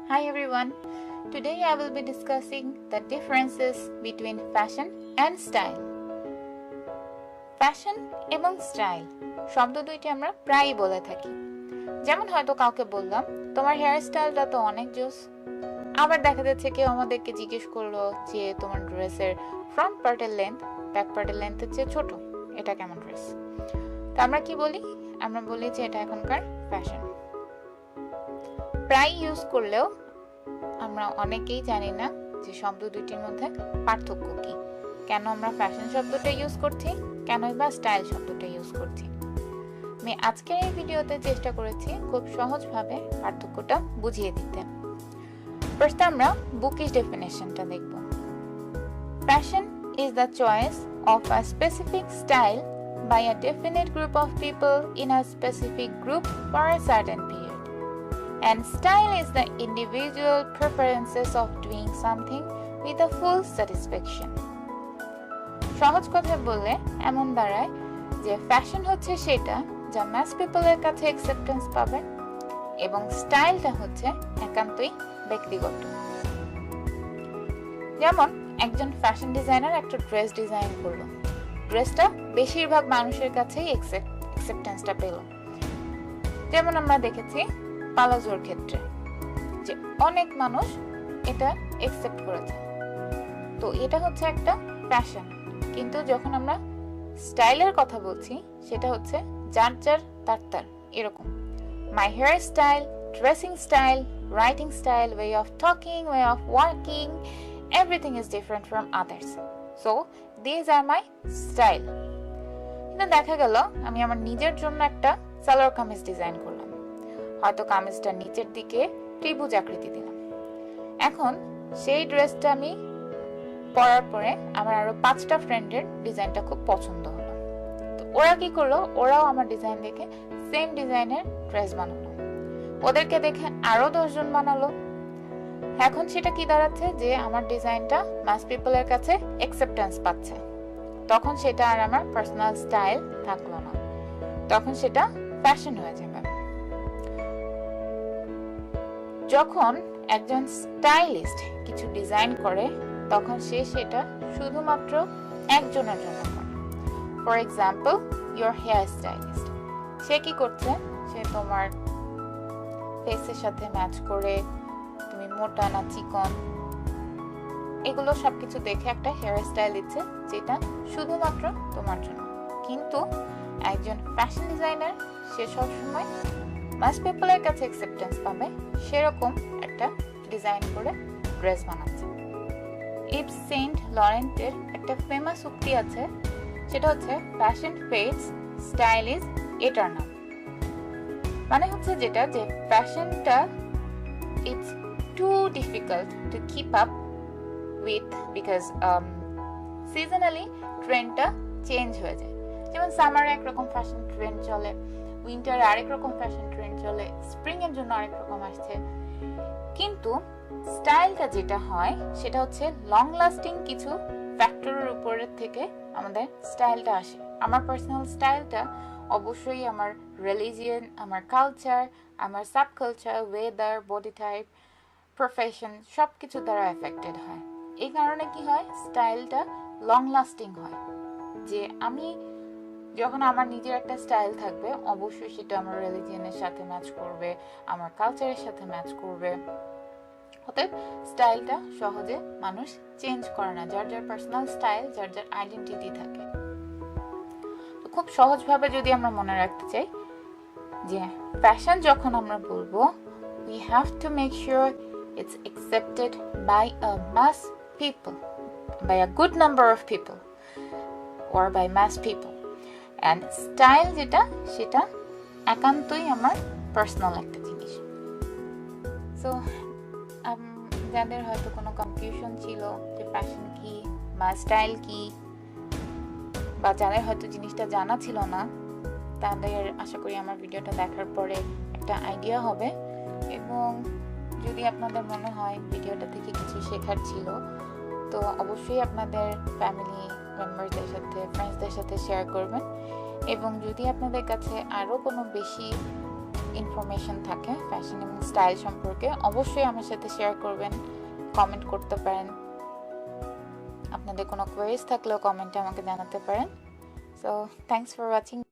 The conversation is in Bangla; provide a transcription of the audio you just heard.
Hi everyone. Today I will be discussing the differences between fashion and style. Fashion এবং স্টাইল শব্দ দুইটি আমরা প্রায়ই বলে থাকি। যেমন হয়তো কাউকে বললাম তোমার হেয়ার স্টাইলটা তো অনেক জোস। আবার দেখা যাচ্ছে কেউ আমাদেরকে জিজ্ঞেস করলো যে তোমার ড্রেসের ফ্রন্ট পার্টের লেন্থ ব্যাক পার্টের লেন্থের চেয়ে ছোট, এটা কেমন ড্রেস? তো আমরা কি বলি? আমরা বলি যে এটা এখনকার ফ্যাশন। প্রায় ইউজ করলেও আমরা অনেকেই জানি না যে শব্দ দুইটির মধ্যে পার্থক্য কি, কেন আমরা ফ্যাশন শব্দটা ইউজ করছি, কেনই বা স্টাইল শব্দটা ইউজ করছি। আমি আজকের এই ভিডিওতে চেষ্টা করেছি খুব সহজভাবে পার্থক্যটা বুঝিয়ে দিতে। ফার্স্ট আমরা বুকিশ ডেফিনেশনটা দেখব। Fashion is the choice of a specific style by a definite group of people in a specific group for a certain period. And style is the individual preferences of doing something with a full satisfaction. সহজ কথা বললে এমন দাঁড়ায় যে ফ্যাশন হচ্ছে সেটা যা ম্যাস পিপলের কাছে অ্যাকসেপ্টেন্স পাবে এবং স্টাইলটা হচ্ছে একান্তই ব্যক্তিগত। যেমন একজন ফ্যাশন ডিজাইনার একটা ড্রেস ডিজাইন করলো, ড্রেসটা বেশিরভাগ মানুষের কাছেই অ্যাকসেপ্টেন্সটা পেল। যেমন আমরা দেখেছি পালাজোর ক্ষেত্রে যে অনেক মানুষ এটা অ্যাকসেপ্ট করেছে। তো এটা হচ্ছে একটা ফ্যাশন। কিন্তু যখন আমরা স্টাইলের কথা বলছি সেটা হচ্ছে যার যার তার এরকম। My hair style, dressing style, writing style, way of talking, way of working, everything is different from others. So this are my style. কিন্তু দেখা গেল আমি আমার নিজের জন্য একটা সালোয়ার কামিজ ডিজাইন করলাম, হয়তো কামিজটা নিচের দিকে ত্রিভুজ আকৃতি দিলাম। এখন সেই ড্রেসটা আমি পরার পরে আমার আরো 5টা ফ্রেন্ডের ডিজাইনটা খুব পছন্দ হলো। তো ওরা কি করলো, ওরাও আমার ডিজাইন দেখে সেম ডিজাইনের ড্রেস বানালো, ওদেরকে দেখে আরো 10 জন বানালো। এখন সেটা কি দাঁড়াচ্ছে যে আমার ডিজাইনটা মাস পিপলের কাছে অ্যাকসেপ্টেন্স পাচ্ছে। তখন সেটা আর আমার পার্সোনাল স্টাইল থাকলো না, তখন সেটা ফ্যাশন হয়ে যাবে। যখন একজন স্টাইলিস্ট কিছু ডিজাইন করে তখন সে সেটা শুধুমাত্র একজনের জন্য করে। For example your hair stylist, সে কি করছে, সে তোমার ফেসের সাথে ম্যাচ করে তুমি মোটা না চিকন এগুলো সবকিছু দেখে একটা হেয়ার স্টাইল দিচ্ছে যেটা শুধুমাত্র তোমার জন্য। কিন্তু একজন ফ্যাশন ডিজাইনার সে সবসময় মাস পিপলের কাছে অ্যাকসেপ্টেন্স পাবে সেরকম একটা ডিজাইন করে ড্রেস বানাচ্ছে। ইভস সেন্ট লরেন্টের একটা ফেমাস উক্তি আছে, সেটা হচ্ছে fashion fades, style is eternal. মানে হচ্ছে যেটা যে ফ্যাশনটা it's too difficult to keep up with because seasonally ট্রেন্ডটা চেঞ্জ হয়ে যায়। যেমন সামারে একরকম ফ্যাশন ট্রেন্ড চলে, উইন্টারে আরেক রকম ফ্যাশন ট্রেন্ড চলে, স্প্রিং এর জন্য আরেক রকম আসছে। কিন্তু স্টাইলটা যেটা হয় সেটা হচ্ছে লং লাস্টিং কিছু ফ্যাক্টরের উপরের থেকে আমাদের স্টাইলটা আসে। আমার পার্সোনাল স্টাইলটা অবশ্যই আমার রিলিজিয়ন, আমার কালচার, আমার subculture, weather, body type, profession সবকিছু দ্বারা এফেক্টেড হয়। এই কারণে কি হয়, স্টাইলটা লং লাস্টিং হয়। যে আমি যখন আমার নিজের একটা স্টাইল থাকবে অবশ্যই সেটা আমার রিলিজিয়নের সাথে ম্যাচ করবে, আমার কালচারের সাথে ম্যাচ করবে। অতএব স্টাইলটা সহজে মানুষ চেঞ্জ করে না, যার যার পার্সোনাল স্টাইল, যার যার আইডেন্টিটি থাকে। তো খুব সহজভাবে যদি আমরা মনে রাখতে চাই যে ফ্যাশন যখন আমরা বলবো we have to make sure it's accepted by a mass people, by a good number of people or by mass people. And style যেটা সেটা একান্তই আমার পার্সোনাল একটা জিনিস। সো যাদের হয়তো কোনো কনফিউশন ছিল যে ফ্যাশন কি বা স্টাইল কি, বা যাদের হয়তো জিনিসটা জানা ছিল না, তাদের আশা করি আমার ভিডিওটা দেখার পরে একটা আইডিয়া হবে। এবং যদি আপনাদের মনে হয় ভিডিওটা থেকে কিছু শেখার ছিল তো অবশ্যই আপনাদের ফ্যামিলি মেম্বারদের সাথে, ফ্রেন্ডসদের সাথে শেয়ার করবেন। এবং যদি আপনাদের কাছে আরও কোনো বেশি ইনফরমেশন থাকে ফ্যাশন এবং স্টাইল সম্পর্কে, অবশ্যই আমার সাথে শেয়ার করবেন, কমেন্ট করতে পারেন। আপনাদের কোনো কোয়েরিজ থাকলেও কমেন্টে আমাকে জানাতে পারেন। So thanks for watching.